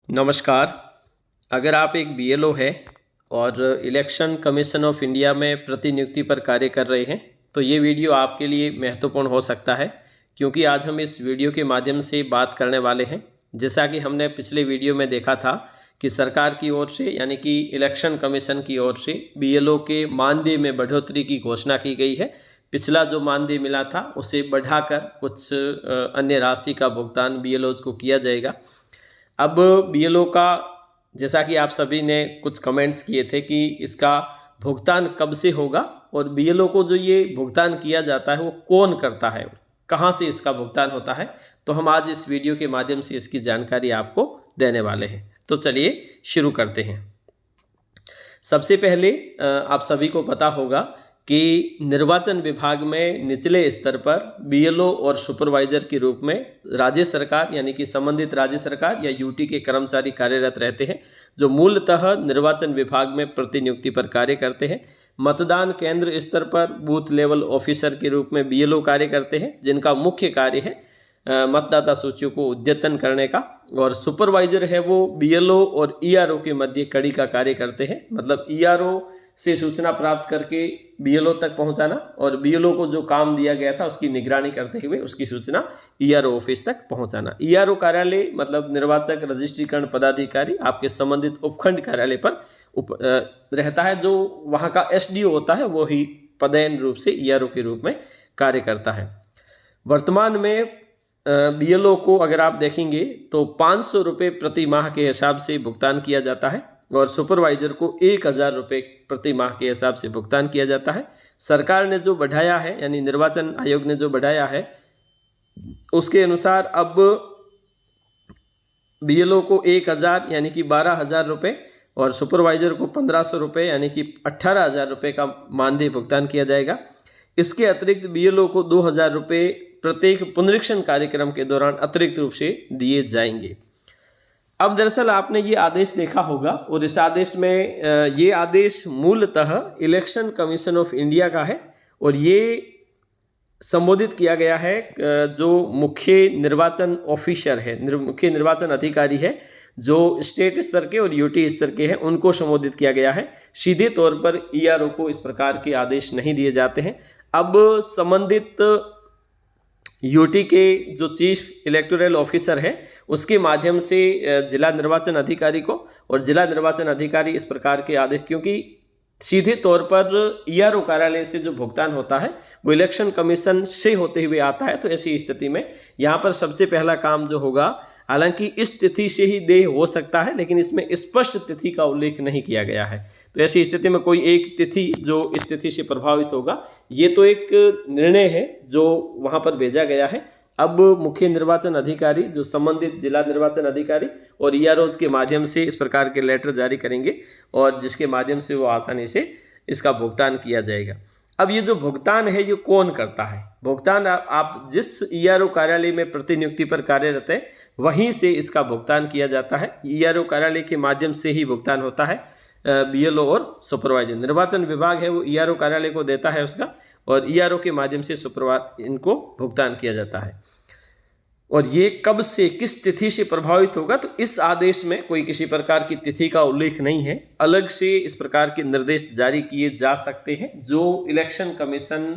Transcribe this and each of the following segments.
नमस्कार। अगर आप एक बीएलओ हैं और इलेक्शन कमीशन ऑफ इंडिया में प्रतिनियुक्ति पर कार्य कर रहे हैं तो ये वीडियो आपके लिए महत्वपूर्ण हो सकता है, क्योंकि आज हम इस वीडियो के माध्यम से बात करने वाले हैं। जैसा कि हमने पिछले वीडियो में देखा था कि सरकार की ओर से यानी कि इलेक्शन कमीशन की ओर से बीएलओ के मानदेय में बढ़ोतरी की घोषणा की गई है। पिछला जो मानदेय मिला था उसे बढ़ाकर कुछ अन्य राशि का भुगतान बीएलओज़ को किया जाएगा। अब बीएलओ का, जैसा कि आप सभी ने कुछ कमेंट्स किए थे कि इसका भुगतान कब से होगा और बीएलओ को जो ये भुगतान किया जाता है वो कौन करता है, कहाँ से इसका भुगतान होता है, तो हम आज इस वीडियो के माध्यम से इसकी जानकारी आपको देने वाले हैं। तो चलिए शुरू करते हैं। सबसे पहले आप सभी को पता होगा कि निर्वाचन विभाग में निचले स्तर पर बीएलओ और सुपरवाइजर के रूप में राज्य सरकार यानी कि संबंधित राज्य सरकार या यूटी के कर्मचारी कार्यरत रहते हैं, जो मूलतः निर्वाचन विभाग में प्रतिनियुक्ति पर कार्य करते हैं। मतदान केंद्र स्तर पर बूथ लेवल ऑफिसर के रूप में बीएलओ कार्य करते हैं, जिनका मुख्य कार्य है मतदाता सूचियों को अद्यतन करने का। और सुपरवाइजर है वो बीएलओ और ईआरओ के मध्य कड़ी का कार्य करते हैं, मतलब ईआरओ से सूचना प्राप्त करके बीएलओ तक पहुंचाना और बीएलओ को जो काम दिया गया था उसकी निगरानी करते हुए उसकी सूचना ईआरओ ऑफिस तक पहुंचाना। ईआरओ कार्यालय मतलब निर्वाचक रजिस्ट्रीकरण पदाधिकारी आपके संबंधित उपखंड कार्यालय पर रहता है। जो वहां का एसडीओ होता है वो ही पदेन रूप से ईआरओ के रूप में कार्य करता है। वर्तमान में बीएलओ को अगर आप देखेंगे तो 500 रुपये प्रति माह के हिसाब से भुगतान किया जाता है और सुपरवाइजर को 1000 रुपये प्रति माह के हिसाब से भुगतान किया जाता है। सरकार ने जो बढ़ाया है यानी निर्वाचन आयोग ने जो बढ़ाया है उसके अनुसार अब बीएलओ को 1000 यानी कि 12,000 रुपये और सुपरवाइजर को 1500 रुपये यानी कि 18,000 रुपये का मानदेय भुगतान किया जाएगा। इसके अतिरिक्त बीएलओ को 2000 रुपये प्रत्येक पुनरीक्षण कार्यक्रम के दौरान अतिरिक्त रूप से दिए जाएंगे। अब दरअसल आपने ये आदेश देखा होगा और इस आदेश में ये आदेश मूलतः इलेक्शन कमीशन ऑफ इंडिया का है और ये संबोधित किया गया है जो मुख्य निर्वाचन ऑफिसर है, मुख्य निर्वाचन अधिकारी है, जो स्टेट स्तर के और यूटी स्तर के हैं, उनको संबोधित किया गया है। सीधे तौर पर ईआरओ को इस प्रकार के आदेश नहीं दिए जाते हैं। अब संबंधित यूटी के जो चीफ इलेक्टोरल ऑफिसर है उसके माध्यम से जिला निर्वाचन अधिकारी को, और जिला निर्वाचन अधिकारी इस प्रकार के आदेश, क्योंकि सीधे तौर पर ईआरओ कार्यालय से जो भुगतान होता है वो इलेक्शन कमीशन से होते हुए आता है, तो ऐसी स्थिति में यहाँ पर सबसे पहला काम जो होगा, हालांकि इस तिथि से ही देय हो सकता है लेकिन इसमें स्पष्ट तिथि का उल्लेख नहीं किया गया है, तो ऐसी स्थिति में कोई एक तिथि जो इस तिथि से प्रभावित होगा, ये तो एक निर्णय है जो वहाँ पर भेजा गया है। अब मुख्य निर्वाचन अधिकारी जो संबंधित जिला निर्वाचन अधिकारी और ईआरओ के माध्यम से इस प्रकार के लेटर जारी करेंगे और जिसके माध्यम से वो आसानी से इसका भुगतान किया जाएगा। अब ये जो भुगतान है ये कौन करता है? भुगतान आप जिस ईआरओ कार्यालय में प्रतिनियुक्ति पर कार्यरत है वहीं से इसका भुगतान किया जाता है। ईआरओ कार्यालय के माध्यम से ही भुगतान होता है। बीएलओ और सुपरवाइजर, निर्वाचन विभाग है वो ईआरओ कार्यालय को देता है उसका, और ईआरओ के माध्यम से सुपरवाइजर इनको भुगतान किया जाता है। और ये कब से किस तिथि से प्रभावित होगा, तो इस आदेश में कोई किसी प्रकार की तिथि का उल्लेख नहीं है। अलग से इस प्रकार के निर्देश जारी किए जा सकते हैं जो इलेक्शन कमीशन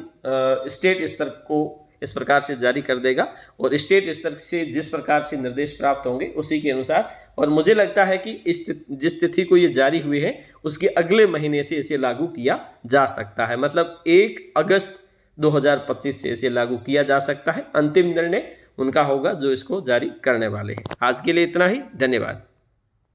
स्टेट स्तर को इस प्रकार से जारी कर देगा और स्टेट स्तर से जिस प्रकार से निर्देश प्राप्त होंगे उसी के अनुसार। और मुझे लगता है कि जिस तिथि को ये जारी हुए हैं उसके अगले महीने से इसे लागू किया जा सकता है, मतलब 1 अगस्त 2025 से इसे लागू किया जा सकता है। अंतिम निर्णय उनका होगा जो इसको जारी करने वाले हैं। आज के लिए इतना ही, धन्यवाद।